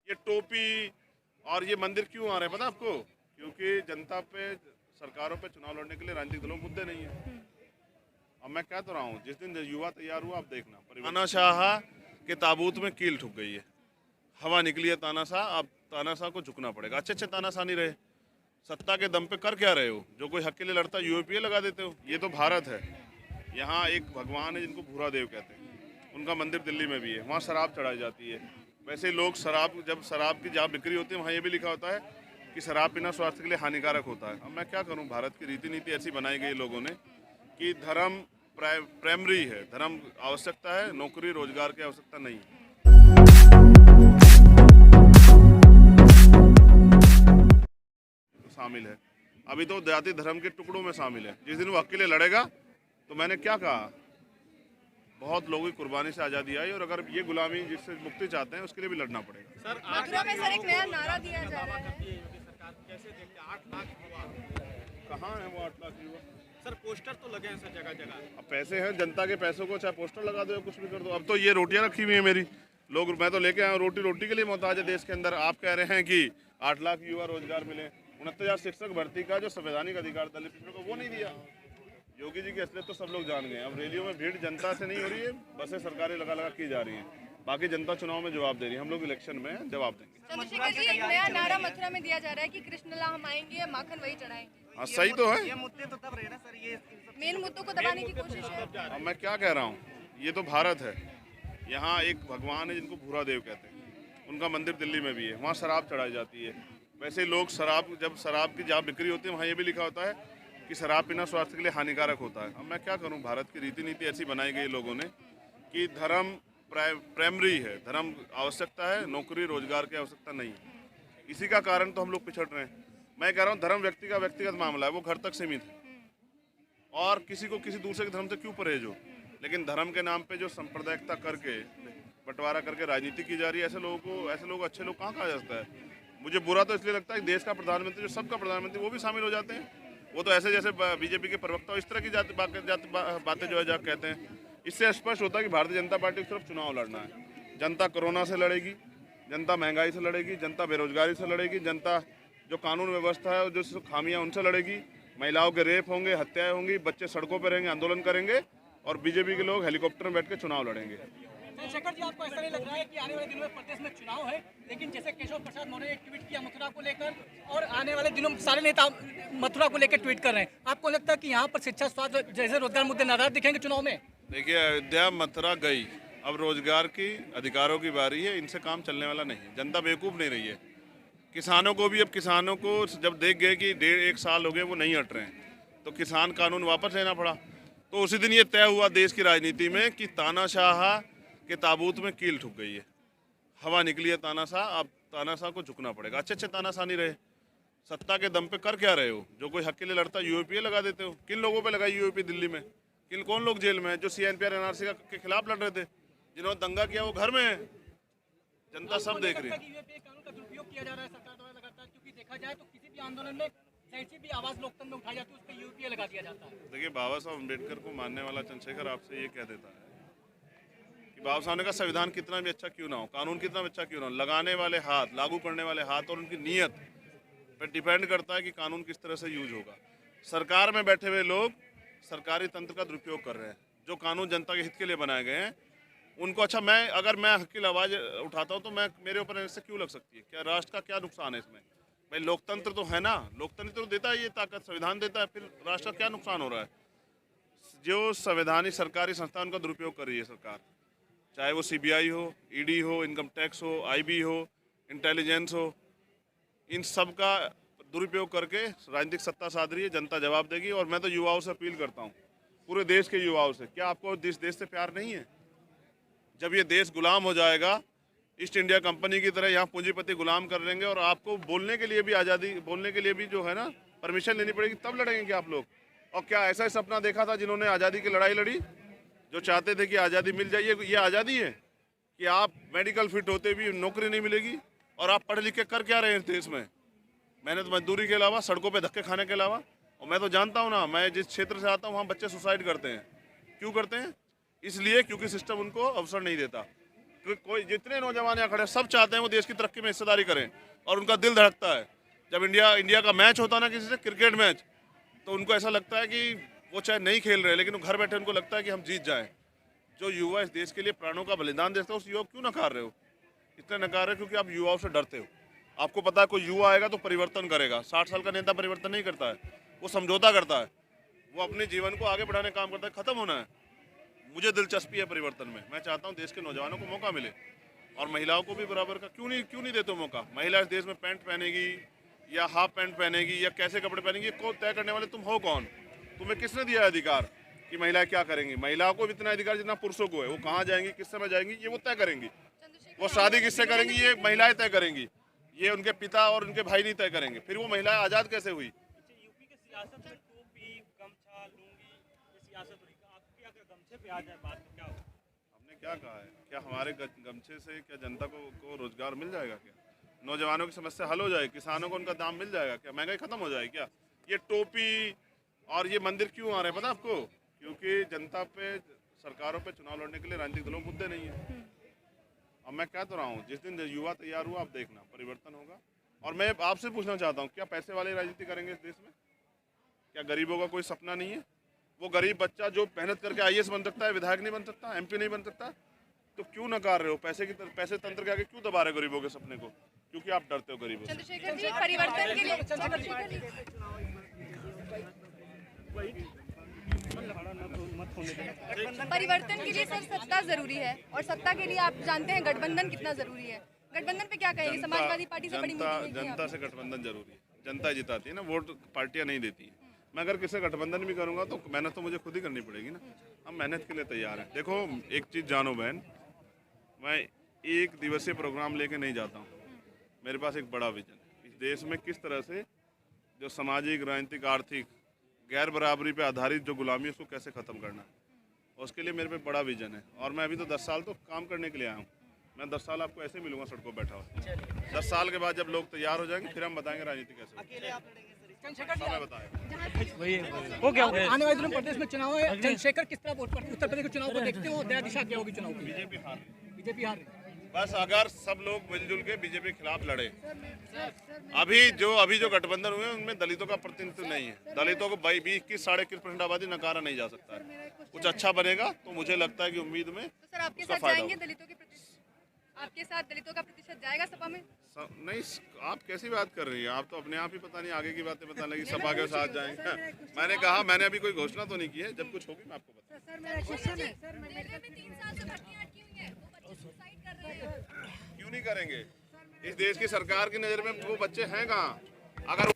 ये टोपी और ये मंदिर क्यों आ रहे हैं पता आपको? क्योंकि जनता पे, सरकारों पे चुनाव लड़ने के लिए राजनीतिक दलों को मुद्दे नहीं है। अब मैं कह तो रहा हूँ, जिस दिन युवा तैयार हुआ आप देखना, तानाशाह के ताबूत में कील ठुक गई है, हवा निकली है तानाशाह, अब तानाशाह को झुकना पड़ेगा। अच्छे अच्छे तानाशाह नहीं रहे, सत्ता के दम पे कर क्या रहे हो? जो कोई हक के लिए लड़ता है यूएपीए लगा देते हो। ये तो भारत है, यहाँ एक भगवान है जिनको भूरा देव कहते हैं, उनका मंदिर दिल्ली में भी है, वहाँ शराब चढ़ाई जाती है। वैसे लोग शराब, जब शराब की जहाँ बिक्री होती है वहाँ ये भी लिखा होता है कि शराब पीना स्वास्थ्य के लिए हानिकारक होता है। अब मैं क्या करूँ, भारत की रीति नीति ऐसी बनाई गई लोगों ने कि धर्म प्राइमरी है, धर्म आवश्यकता है, नौकरी रोजगार की आवश्यकता नहीं है। शामिल है, अभी तो जाति धर्म के टुकड़ों में शामिल है। जिस दिन वो अकेले लड़ेगा तो मैंने क्या कहा, बहुत लोगों की कुर्बानी से आज़ादी आई, और अगर ये गुलामी जिससे मुक्ति चाहते हैं उसके लिए भी लड़ना पड़ेगा। सर, मथुरा में सर एक नया नारा दिया जा रहा है, कैसे देखते हैं 8 लाख युवा? कहाँ है वो 8 लाख युवा? सर पोस्टर तो लगे हैं सर जगह जगह। अब पैसे हैं, जनता के पैसों को चाहे पोस्टर लगा दो या कुछ भी कर दो। अब तो ये रोटियां रखी हुई है मेरी, लोग, मैं तो लेके आया हूँ, रोटी रोटी के लिए मोहताज है देश के अंदर। आप कह रहे हैं कि 8 लाख युवा रोजगार मिले, 69,000 शिक्षक भर्ती का जो संवैधानिक अधिकार दलित पिछड़ों को वो नहीं दिया। योगी जी की असलियत तो सब लोग जान गए। अब रैलियों में भीड़ जनता से नहीं हो रही है, बसें सरकारें लगा लगा की जा रही हैं। बाकी जनता चुनाव में जवाब दे रही है, हम लोग इलेक्शन में जवाब देंगे। चंद्रशेखर जी, एक नया नारा मथुरा में दिया जा रहा है कि कृष्ण ला हम आएंगे, माखन वही चढ़ाएंगे। हाँ सही तो है, ये मुद्दे तो तब रहे ना सर, ये मेन मुद्दों को दबाने की कोशिश है। अब मैं क्या कह रहा हूँ, ये तो भारत है, यहाँ एक भगवान है जिनको भूरा देव कहते हैं, उनका मंदिर दिल्ली में भी है, वहाँ शराब चढ़ाई जाती है। वैसे लोग शराब, जब शराब की जहाँ बिक्री होती है वहाँ ये भी लिखा होता है कि शराब पीना स्वास्थ्य के लिए हानिकारक होता है। अब मैं क्या करूँ, भारत की रीति नीति ऐसी बनाई गई लोगों ने कि धर्म प्राइमरी है, धर्म आवश्यकता है, नौकरी रोजगार की आवश्यकता नहीं है। इसी का कारण तो हम लोग पिछड़ रहे हैं। मैं कह रहा हूँ धर्म व्यक्ति का व्यक्तिगत मामला है, वो घर तक सीमित है, और किसी को किसी दूसरे के धर्म से क्यों परहेज हो। लेकिन धर्म के नाम पे जो सांप्रदायिकता करके, बंटवारा करके राजनीति की जा रही है, ऐसे लोगों को, ऐसे लोग अच्छे लोग कहाँ कहा जा सकता है। मुझे बुरा तो इसलिए लगता है कि देश का प्रधानमंत्री, जो सबका प्रधानमंत्री, वो भी शामिल हो जाते हैं। वो तो ऐसे जैसे बीजेपी के प्रवक्ता इस तरह की बातें जो है जा कहते हैं। इससे स्पष्ट होता है कि भारतीय जनता पार्टी की तरफ चुनाव लड़ना है। जनता कोरोना से लड़ेगी, जनता महंगाई से लड़ेगी, जनता बेरोजगारी से लड़ेगी, जनता जो कानून व्यवस्था है और जो खामियां उनसे लड़ेगी। महिलाओं के रेप होंगे, हत्याएं होंगी, बच्चे सड़कों पर रहेंगे, आंदोलन करेंगे, और बीजेपी के लोग हेलीकॉप्टर में बैठ के चुनाव लड़ेंगे। चंद्रशेखर जी, आपको ऐसा नहीं लग रहा है कि आने वाले दिनों में प्रदेश में चुनाव है, लेकिन जैसे केशव प्रसाद मौर्य ने एक ट्वीट किया मथुरा को लेकर, और आने वाले दिनों में सारे नेता मथुरा को लेकर ट्वीट कर रहे हैं, आपको लगता है कि यहाँ पर शिक्षा, स्वास्थ्य जैसे रोजगार मुद्दे नाराज दिखेंगे चुनाव में? देखिए, अयोध्या मथुरा गई, अब रोजगार की, अधिकारों की बारी है। इनसे काम चलने वाला नहीं है, जनता बेवकूफ़ नहीं रही है। किसानों को भी, अब किसानों को जब देख गए कि 1.5 साल हो गए वो नहीं हट रहे हैं, तो किसान कानून वापस लेना पड़ा। तो उसी दिन ये तय हुआ देश की राजनीति में कि तानाशाह के ताबूत में कील ठुक गई है, हवा निकली है तानाशाह, अब तानाशाह को झुकना पड़ेगा। अच्छे अच्छे तानाशाह नहीं रहे, सत्ता के दम पे कर क्या रहे हो? जो कोई हक के लिए लड़ता है यूएपीए लगा देते हो। किन लोगों पे लगाई यूएपी दिल्ली में? कौन लोग जेल में है? जो सीएनपीआर एनआरसी के खिलाफ लड़ रहे थे, जिन्होंने दंगा किया वो घर में है, जनता सब देख रही है। कानून का दुरुपयोग किया जा रहा है सरकार द्वारा लगातार, क्योंकि देखा जाए तो किसी भी आंदोलन में जैसी भी आवाज लोकतंत्र में उठाई जाती है उस पर यूपीए लगा दिया जाता है। देखिए, बाबा साहब अम्बेडकर को मानने वाला चंद्रशेखर आपसे ये कह देता है कि बाबा साहब ने कहा संविधान कितना भी अच्छा क्यों ना हो, कानून कितना भी अच्छा क्यों ना हो, लगाने वाले हाथ, लागू करने वाले हाथ और उनकी नीयत पर डिपेंड करता है कि कानून किस तरह से यूज होगा। सरकार में बैठे हुए लोग सरकारी तंत्र का दुरुपयोग कर रहे हैं। जो कानून जनता के हित के लिए बनाए गए हैं उनको, अच्छा अगर मैं हक की आवाज़ उठाता हूँ तो मेरे ऊपर इससे क्यों लग सकती है? क्या राष्ट्र का क्या नुकसान है इसमें? भाई लोकतंत्र तो है ना, लोकतंत्र तो देता है ये ताकत, संविधान देता है, फिर राष्ट्र का क्या नुकसान हो रहा है? जो संवैधानिक सरकारी संस्था उनका दुरुपयोग कर रही है सरकार, चाहे वो सीबीआई हो, ईडी हो, इनकम टैक्स हो, आईबी हो, इंटेलिजेंस हो, इन सब का दुरुपयोग करके राजनीतिक सत्ता साध रही है। जनता जवाब देगी। और मैं तो युवाओं से अपील करता हूँ, पूरे देश के युवाओं से, क्या आपको देश से प्यार नहीं है? जब ये देश गुलाम हो जाएगा, ईस्ट इंडिया कंपनी की तरह यहाँ पूंजीपति गुलाम कर लेंगे, और आपको बोलने के लिए भी आज़ादी, बोलने के लिए भी जो है ना परमिशन लेनी पड़ेगी, तब लड़ेंगे क्या आप लोग? और क्या ऐसा ही सपना देखा था जिन्होंने आज़ादी की लड़ाई लड़ी, जो चाहते थे कि आज़ादी मिल जाए? ये आज़ादी है कि आप मेडिकल फिट होते भी नौकरी नहीं मिलेगी, और आप पढ़ लिख के कर क्या रहे हैं देश में? मेहनत मजदूरी के अलावा, सड़कों पे धक्के खाने के अलावा। और मैं तो जानता हूँ ना, मैं जिस क्षेत्र से आता हूँ वहाँ बच्चे सुसाइड करते हैं। क्यों करते हैं? इसलिए क्योंकि सिस्टम उनको अवसर नहीं देता। कोई जितने नौजवान यहाँ खड़े हैं, सब चाहते हैं वो देश की तरक्की में हिस्सेदारी करें और उनका दिल धड़कता है। जब इंडिया का मैच होता है ना किसी से, क्रिकेट मैच, तो उनको ऐसा लगता है कि वो चाहे नहीं खेल रहे लेकिन घर बैठे उनको लगता है कि हम जीत जाएं। जो युवा इस देश के लिए प्राणों का बलिदान देता है, उस युवा को क्यों नकार रहे हो? इतने नकार रहे हो क्योंकि आप युवाओं से डरते हो। आपको पता है कोई युवा आएगा तो परिवर्तन करेगा। 60 साल का नेता परिवर्तन नहीं करता है, वो समझौता करता है, वो अपने जीवन को आगे बढ़ाने का काम करता है। खत्म होना है। मुझे दिलचस्पी है परिवर्तन में। मैं चाहता हूँ देश के नौजवानों को मौका मिले और महिलाओं को भी बराबर का। क्यों नहीं देते हो मौका? महिला इस देश में पैंट पहनेगी या हाफ पैंट पहनेगी या कैसे कपड़े पहनेंगी, को तय करने वाले तुम हो कौन? तुम्हें किसने दिया अधिकार कि महिलाएं क्या करेंगी? महिलाओं को भी इतना अधिकार जितना पुरुषों को है। वो कहाँ जाएंगी, किस समय जाएंगी, ये वो तय करेंगी। वो शादी किससे करेंगी, ये महिलाएं तय करेंगी। ये उनके पिता और उनके भाई नहीं तय करेंगे। फिर वो महिलाएं आज़ाद कैसे हुई? यूपी के सियासत में टोपी, गमछा, लुंगी ये सियासत हुई। आपकी अगर गमछे पे आ जाए बात तो क्या होगा? हमने क्या कहा है? क्या हमारे गमछे से क्या जनता को रोजगार मिल जाएगा? क्या नौजवानों की समस्या हल हो जाएगी? किसानों को उनका दाम मिल जाएगा? क्या महंगाई खत्म हो जाएगी? क्या ये टोपी और ये मंदिर क्यों आ रहे हैं पता आपको? क्योंकि जनता पे, सरकारों पे चुनाव लड़ने के लिए राजनीतिक दलों को मुद्दे नहीं है। अब मैं कह तो रहा हूँ, जिस दिन युवा तैयार हुआ आप देखना परिवर्तन होगा। और मैं आपसे पूछना चाहता हूँ, क्या पैसे वाले राजनीति करेंगे इस देश में? क्या गरीबों का कोई सपना नहीं है? वो गरीब बच्चा जो मेहनत करके IAS बन सकता है, विधायक नहीं बन सकता, MP नहीं बन सकता, तो क्यों नकार रहे हो? पैसे तंत्र के आगे क्यों दबा रहे गरीबों के सपने को? क्योंकि आप डरते हो गरीबों से। चंद्रशेखर जी, परिवर्तन के लिए परिवर्तन के लिए सर सत्ता जरूरी है, और सत्ता के लिए आप जानते हैं गठबंधन कितना जरूरी है। गठबंधन पे क्या कहेंगे? समाजवादी पार्टी से बड़ी जनता से गठबंधन जरूरी है। जनता जिताती है ना, वोट पार्टियां नहीं देती है। मैं अगर किसी गठबंधन भी करूंगा तो मेहनत तो मुझे खुद ही करनी पड़ेगी ना। हम मेहनत के लिए तैयार हैं। देखो एक चीज़ जानो बहन, मैं एक दिवसीय प्रोग्राम लेके नहीं जाता हूँ। मेरे पास एक बड़ा विजन है। इस देश में किस तरह से जो सामाजिक, राजनीतिक, आर्थिक गैर बराबरी पे आधारित जो गुलामी है उसको कैसे ख़त्म करना है, उसके लिए मेरे पे बड़ा विजन है। और मैं अभी तो 10 साल तो काम करने के लिए आया हूँ। मैं 10 साल आपको ऐसे मिलूंगा सड़कों बैठा हुआ। 10 साल के बाद जब लोग तैयार हो जाएंगे फिर हम बताएंगे राजनीति कैसे समय बताएगा। हो गया आने वाले दिनों में प्रदेश में चुनाव है। चंद्रशेखर किस तरह उत्तर प्रदेश के चुनाव को देखते हो? दया दिशा क्या होगी चुनाव की? बीजेपी हार रही। बस अगर सब लोग मिलजुल के बीजेपी के खिलाफ लड़े। अभी जो गठबंधन हुए उनमें दलितों का प्रतिनिधित्व नहीं है। दलितों को 21-21% आबादी नकारा नहीं जा सकता है। कुछ अच्छा बनेगा तो मुझे लगता है कि उम्मीद में तो सर आपके साथ जाएंगे दलितों के आपके साथ दलितों का प्रतिशत जाएगा सपा में? नहीं, आप कैसी बात कर रही हैं? आप तो अपने आप ही पता नहीं आगे की बातें बताने लगी। सपा के साथ जाएंगे। मैंने कहा, मैंने अभी कोई घोषणा तो नहीं की है। जब कुछ होगी मैं आपको बताऊंगा। क्यों नहीं करेंगे? इस देश की सरकार की नज़र में वो बच्चे हैं कहाँ? अगर